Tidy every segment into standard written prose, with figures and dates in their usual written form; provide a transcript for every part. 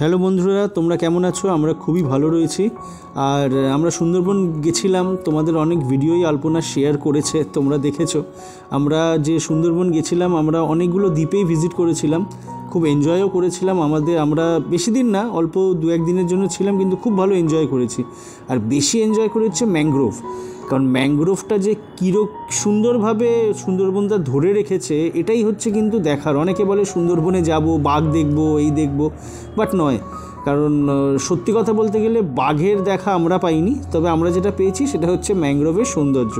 Hello বন্ধুরা, তোমরা কেমন আছো? আমরা খুবই ভালো রয়েছি। আর আমরা সুন্দরবন গেছিলাম, তোমাদের অনেক ভিডিওই আলপনা শেয়ার করেছে, তোমরা দেখেছো। আমরা যে সুন্দরবন গেছিলাম, আমরা অনেকগুলো দ্বীপেই ভিজিট করেছিলাম, খুব এনজয়ও করেছিলাম। আমরা বেশি দিন না, অল্প 2-1 দিনের জন্য ছিলাম, কিন্তু খুব ভালো এনজয় করেছি। আর বেশি এনজয় করে হচ্ছে ম্যানগ্রোভ, কারণ ম্যানগ্রোভটা যে সুন্দরভাবে সুন্দরবনটা ধরে রেখেছে, এটাই হচ্ছে কিন্তু দেখার। অনেকে বলে সুন্দরবনে যাব, বাঘ দেখব, এই দেখব, বাট নয়। কারণ সত্যি কথা বলতে গেলে বাঘের দেখা আমরা পাইনি, তবে আমরা যেটা পেয়েছি সেটা হচ্ছে ম্যানগ্রোভের সৌন্দর্য।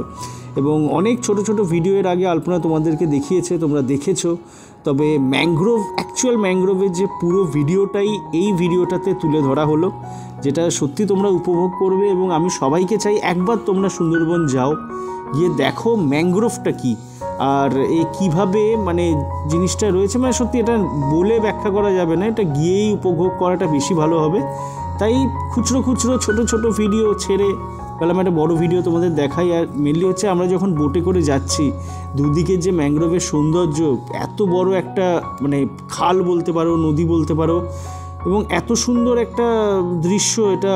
এবং অনেক ছোট ছোট ভিডিও এর আগে আলপনা তোমাদেরকে দেখিয়েছে, তোমরা দেখেছো। তবে অ্যাকচুয়াল ম্যানগ্রোভের যে পুরো ভিডিওটাই এই ভিডিওটাতে তুলে ধরা হলো, যেটা সত্যি তোমরা উপভোগ করবে। এবং আমি সবাইকে চাই একবার তোমরা সুন্দরবন যাও, গিয়ে দেখো ম্যানগ্রোভটা কী আর কীভাবে জিনিসটা রয়েছে। সত্যি এটা বলে ব্যাখ্যা করা যাবে না, এটা গিয়েই উপভোগ করাটা বেশি ভালো হবে। তাই খুচরো ছোট ছোট ভিডিও ছেড়ে বললাম একটা বড় ভিডিও তোমাদের দেখাই। আর মেনলি হচ্ছে আমরা যখন বোটে করে যাচ্ছি, দুদিকের যে ম্যানগ্রোভের সৌন্দর্য, এত বড় একটা খাল বলতে পারো, নদী বলতে পারো, এবং এত সুন্দর একটা দৃশ্য, এটা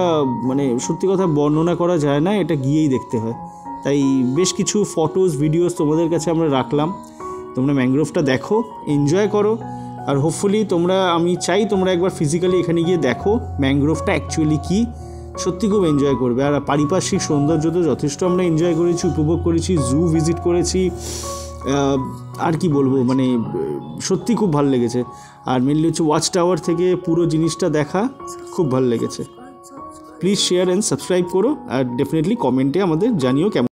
সত্যি কথা বর্ণনা করা যায় না, এটা গিয়েই দেখতে হয়। তাই বেশ কিছু ফটোস ভিডিওস তোমাদের কাছে আমরা রাখলাম। তোমরা ম্যানগ্রোভটা দেখো, এনজয় করো। আর হোপফুলি আমি চাই তোমরা একবার ফিজিক্যালি এখানে গিয়ে দেখো ম্যানগ্রোভটা অ্যাকচুয়ালি কী, সত্যি খুব এনজয় করবে। আর পারিপার্শ্বিক সৌন্দর্য তো যথেষ্ট আমরা এনজয় করেছি, উপভোগ করেছি, জু ভিজিট করেছি। আর কি বলবো, সত্যি খুব ভালো লেগেছে। আর মেনলি হচ্ছে ওয়াচ টাওয়ার থেকে পুরো জিনিসটা দেখা খুব ভালো লেগেছে। প্লিজ শেয়ার অ্যান্ড সাবস্ক্রাইব করো, আর ডেফিনেটলি কমেন্টে আমাদের জানিও কেমন।